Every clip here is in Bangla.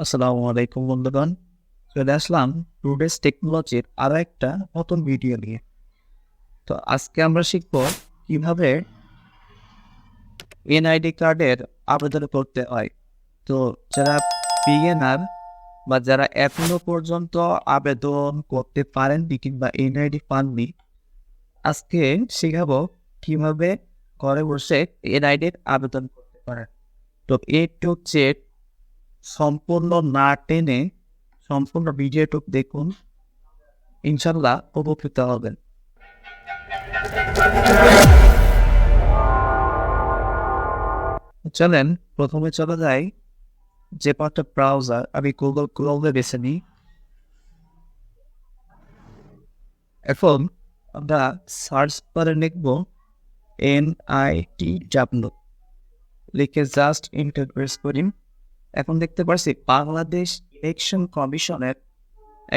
আসসালামু আলাইকুম বন্ধুগণ। চলে আসলাম টুডেস টেকনোলজির আরো একটা নতুন ভিডিও নিয়ে। তো আজকে আমরা শিখব কিভাবে এনআইডি কার্ডের আবেদন করতে হয়। তো যারা বিগিনার বা যারা এখনো পর্যন্ত আবেদন করতে পারেননি কিংবা এনআইডি পাননি, আজকে শেখাবো কিভাবে ঘরে বসে এনআইডির আবেদন করতে পারেন। তো এ টু জেড সম্পূর্ণ না টেনে সম্পূর্ণ ভিডিওটুকু দেখুন, ইনশাল্লাহ উপকৃত হবেন। চলেন প্রথমে চলে যাই যে পার্টটা ব্রাউজার, আমি গুগল ক্রোমে বেছে নিই। এখন আমরা সার্চ বারে লিখব NID লিখে জাস্ট এন্টার প্রেস করি। এখন দেখতে পাচ্ছি বাংলাদেশ ইলেকশন কমিশনের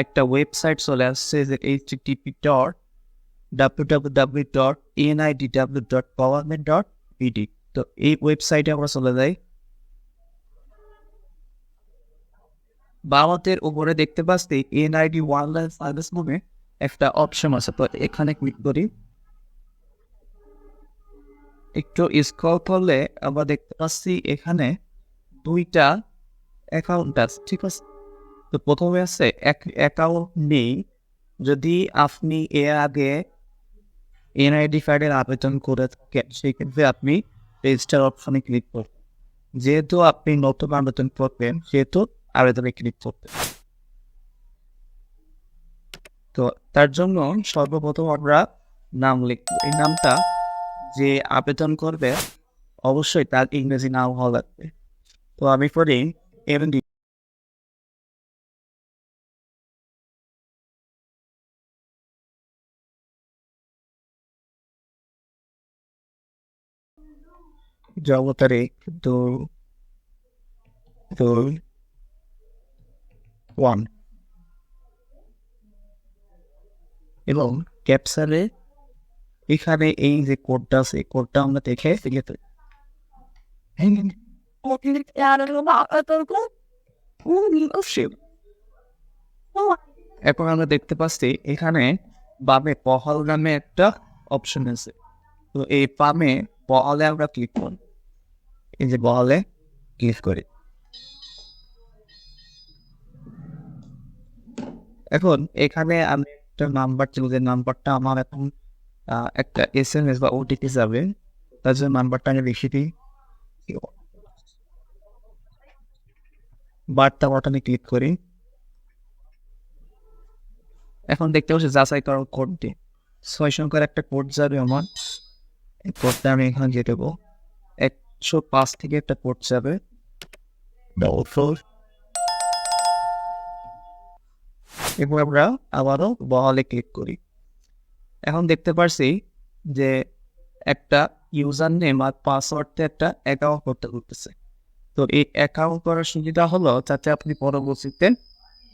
একটা ওয়েবসাইট চলে আসছে, যে http://www.nidw.government.bd। তো এই ওয়েবসাইটে আমরা চলে যাই। বামাতের উপরে দেখতে পাচ্ছি NID অনলাইন সার্ভিস নামে একটা অপশন আছে, তো এখানে ক্লিক করি। একটু স্ক্রল করলে আমরা দেখতে পাচ্ছি এখানে দুইটা অ্যাকাউন্ট আছে, ঠিক আছে। তো প্রথমে আছে অ্যাকাউন্ট নেই। যদি আপনি এর আগে এনআইডি কার্ডের আবেদন করে থাকেন, সেক্ষেত্রে আপনি রেজিস্টার অপশনে ক্লিক করবেন। যেহেতু আপনি নতুন আবেদন করবেন, সেহেতু আবেদনে ক্লিক করবেন। তো তার জন্য সর্বপ্রথম আমরা নাম লিখব। এই নামটা যে আবেদন করবে অবশ্যই তার ইংরেজি নাম হওয়া লাগবে। তো আমি করি এমডি। জন্ম তারিখ 2/2/1 এবং ক্যাপচারে এখানে এই যে কোডটা আছে, এই কোডটা আমরা দেখে লিখতে। এখন আমরা দেখতে পাচ্ছি এখানে বামে পহল নামে একটা অপশন আছে। তো এই বামে বহলে আমরা ক্লিক করি। এই যে বহলে ক্লিক করি। এখন এখানে আমি একটা নাম্বার ছিল, যে নাম্বারটা আমার এখন একটা SMS বা ওটিপি যাবে, তার জন্য নাম্বারটা আমি লিখে দিই। বার্তা বাটনে ক্লিক করি। এখন দেখতে পাচ্ছি যাচাই করার কোডটি 6 সংখ্যার একটা কোড যাবে আমার। এই কোডটা আমি এখানে দিয়ে দেবো। 105 থেকে একটা কোড যাবে। এরপর আমরা আবারও বহালে ক্লিক করি। এখন দেখতে পাচ্ছি যে একটা ইউজার নেম আর পাসওয়ার্ডে একটা অ্যাকাউন্ট করতে করতেছে। তো এই অ্যাকাউন্ট করার সুবিধা হলো যাতে আপনি পরবর্তীতে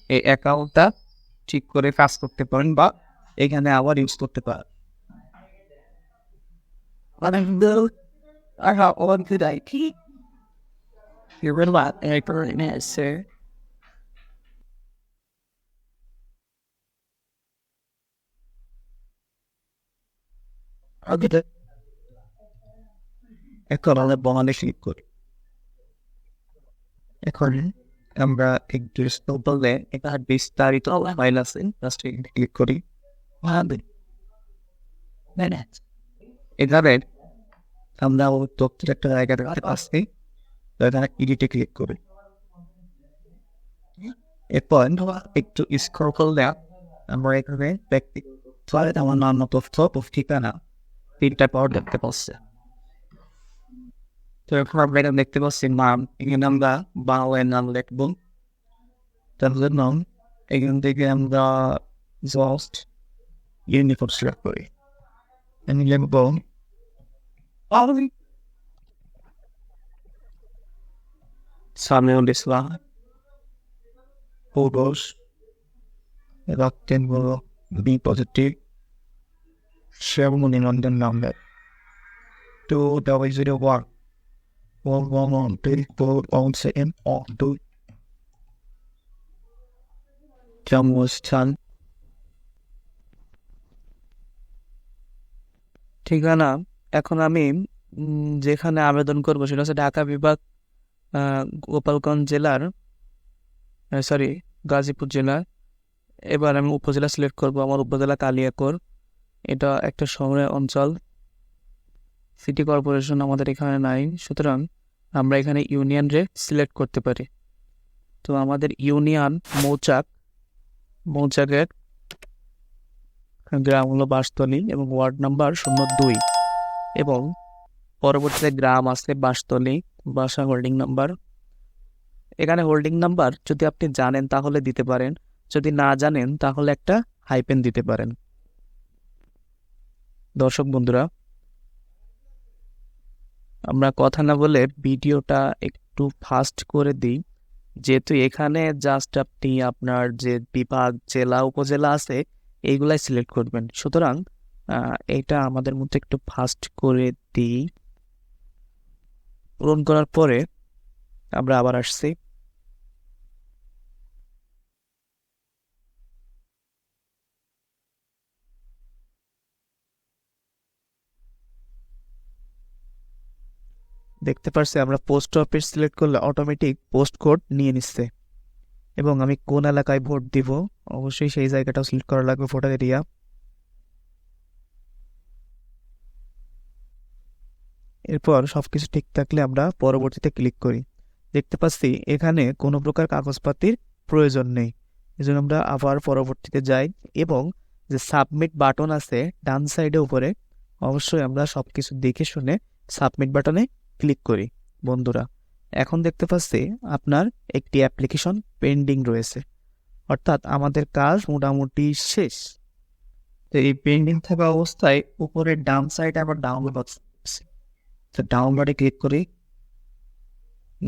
এই অ্যাকাউন্টটা ঠিক করে কাজ করতে পারেন বা এখানে আবার ইউজ করতে পারেন। এখন আমরা বহালে ক্লিক করি। এখন আমরা একটু স্ক্রল করলে এটা বিস্তারিত ফাইল আছে, জাস্ট ক্লিক করি। এখানে আমরা তথ্যের একটা জায়গা দেখতে পাচ্ছি, তো এখানে এডিটে ক্লিক করি। এরপর একটু স্ক্রল করলে আমরা এখানে ব্যক্তিগত আমার নাম, তথ্য ও ঠিকানা 3টা পাওয়ার দেখতে পাচ্ছি। তো এখন আমরা এখানে দেখতে পাচ্ছি নাম, এখানে আমরা বাংলায় নাম লিখব। তার জন্য এখান থেকে আমরা জাস্ট ইউনিফর্ম সিলেক্ট করি। আমি লিখব সামিউল ইসলাম, পুরুষ, রক্তের বি পজিটিভ, শ্যামমণি নন্দন নাম্বার 2001 111 2 4 7 2 জন্মস্থান, ঠিকানা। এখন আমি যেখানে আবেদন করবো সেটা হচ্ছে ঢাকা বিভাগ, গোপালগঞ্জ জেলার, গাজীপুর জেলার। এবার আমি উপজেলা সিলেক্ট করব। আমার উপজেলা কালিয়াকৈর, এটা একটা শহরের অঞ্চল। সিটি কর্পোরেশন আমাদের এখানে নাই, সুতরাং আমরা এখানে ইউনিয়ন রে সিলেক্ট করতে পারি। তো আমাদের ইউনিয়ন মৌচাকের গ্রাম হলো বাঁশতলী এবং ওয়ার্ড নাম্বার 02, এবং পরবর্তীতে গ্রাম আছে বাঁশতলী, বাসা হোল্ডিং নাম্বার। এখানে হোল্ডিং নাম্বার যদি আপনি জানেন তাহলে দিতে পারেন, যদি না জানেন তাহলে একটা হাইপেন দিতে পারেন। দর্শক বন্ধুরা, আমরা কথা না বলে ভিডিওটা একটু ফাস্ট করে দিই, যেহেতু এখানে জাস্ট আপনি আপনার যে বিভাগ, জেলা, উপজেলা আছে এইগুলাই সিলেক্ট করবেন, সুতরাং এটা আমাদের মধ্যে একটু ফাস্ট করে দিই। পূরণ করার পরে আমরা আবার আসছি। দেখতে পাচ্ছি আমরা পোস্ট অফিস সিলেক্ট করলে অটোমেটিক পোস্ট কোড নিয়ে নিচ্ছে, এবং আমি কোন এলাকায় ভোট দিব অবশ্যই সেই জায়গাটাও সিলেক্ট করা লাগবে, ভোটার এরিয়া। এরপর সবকিছু ঠিক থাকলে আমরা পরবর্তীতে ক্লিক করি। দেখতে পাচ্ছি এখানে কোনো প্রকার কাগজপাতির প্রয়োজন নেই, এজন্য আমরা আবার পরবর্তীতে যাই, এবং যে সাবমিট বাটন আছে ডান সাইডে উপরে, অবশ্যই আমরা সবকিছু দেখে শুনে সাবমিট বাটনে ক্লিক করি। বন্ধুরা, এখন দেখতে পাচ্ছি আপনার একটি অ্যাপ্লিকেশন পেন্ডিং রয়েছে, অর্থাৎ আমাদের কাজ মোটামুটি শেষ। তো এই পেন্ডিং থাকা অবস্থায় উপরে ডান সাইডে আবার ডাউনলোড অপশন আছে, তো ডাউনলোডে ক্লিক করি।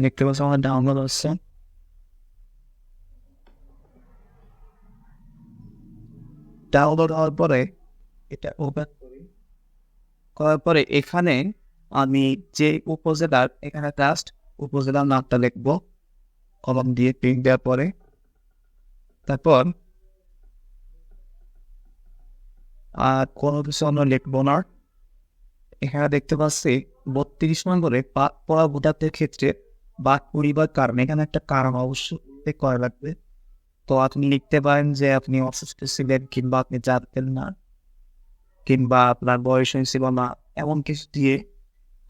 দেখতে পাচ্ছি আমাদের ডাউনলোড হচ্ছে। ডাউনলোড হওয়ার পরে এটা ওপেন করার পরে এখানে আমি যে উপজেলার, এখানে জাস্ট উপজেলার নামটা লিখবো কলম দিয়ে পিন দেওয়ার পরে। তারপর আর কোনো কিছু আমরা লিখবো না। এখানে দেখতে পাচ্ছি 32 নম্বরে বাদ পড়া ভোটারদের ক্ষেত্রে বাদ পরিবার কারণ, এখানে একটা কারণ অবশ্যই উল্লেখ করা লাগবে। তো আপনি লিখতে পারেন যে আপনি অসুস্থ ছিলেন, কিংবা আপনি জানতেন না, কিংবা আপনার বয়স হয়েছিল না, এমন কিছু দিয়ে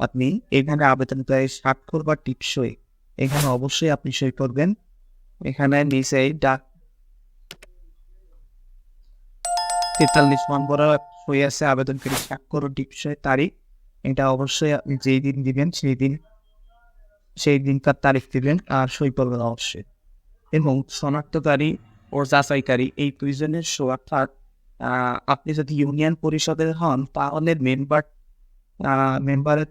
আপনি এখানে আবেদনকারী স্বাক্ষর বা টিপসই এখানে অবশ্যই আপনি সই করবেন। এখানে নিচে 43 নম্বর সই আছে, আবেদনকারী স্বাক্ষর ও টিপসই তারিখ, এটা অবশ্যই আপনি যেই দিন দিবেন সেই দিনকার তারিখ দিবেন আর সই করবেন অবশ্যই। এবং শনাক্তকারী ও যাচাইকারী এই দুইজনের সই, অর্থাৎ আপনি যদি ইউনিয়ন পরিষদের হন তাহলে মেম্বারের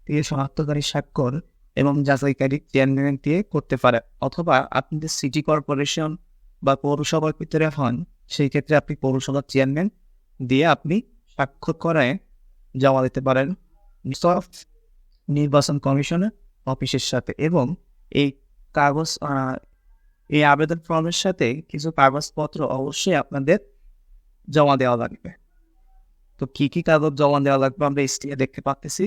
দিয়ে শনাক্তকারী স্বাক্ষর এবং যাচাইকারী চেয়ারম্যান দিয়ে করতে পারে, অথবা আপনি যদি সিটি কর্পোরেশন বা পৌরসভার ভিতরে হন সেই ক্ষেত্রে আপনি পৌরসভার চেয়ারম্যান দিয়ে আপনি স্বাক্ষর করায় জমা দিতে পারেন নির্বাচন কমিশনের অফিসের সাথে। এবং এই কাগজ, এই আবেদন ফর্মের সাথে কিছু কাগজপত্র অবশ্যই আপনাদের জমা দেওয়া লাগবে। তো কি কি কাগজ জমা দেওয়া লাগবে আমরা স্ক্রিনে দেখতে পাচ্ছি।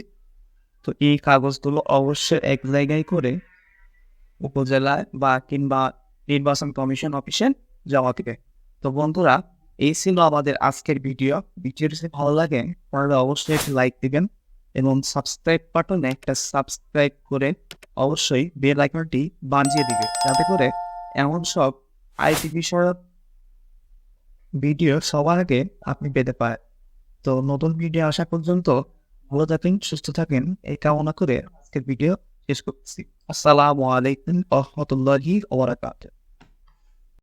তো এই কাগজগুলো অবশ্যই এক জায়গায় করে উপজেলায় বা কিংবা নির্বাচন কমিশন অফিসে জমা দিবে। তো বন্ধুরা, এই ছিল আমাদের আজকের ভিডিওটি যদি ভালো লাগে তাহলে অবশ্যই একটি লাইক দিবেন, এবং সাবস্ক্রাইব বাটনে একটা সাবস্ক্রাইব করে অবশ্যই বেল আইকনটি বাজিয়ে দিবে, যাতে করে এমন সব আইটি বিষয়ক ভিডিও সবার আগে আপনি পেতে পারেন। তো নতুন ভিডিও আসা পর্যন্ত ভালো থাকেন, সুস্থ থাকেন, এই কামনা করে আজকের ভিডিও শেষ করতেছি। আসসালামু আলাইকুম ওয়া রাহমাতুল্লাহি ওয়া বারাকাতুহু।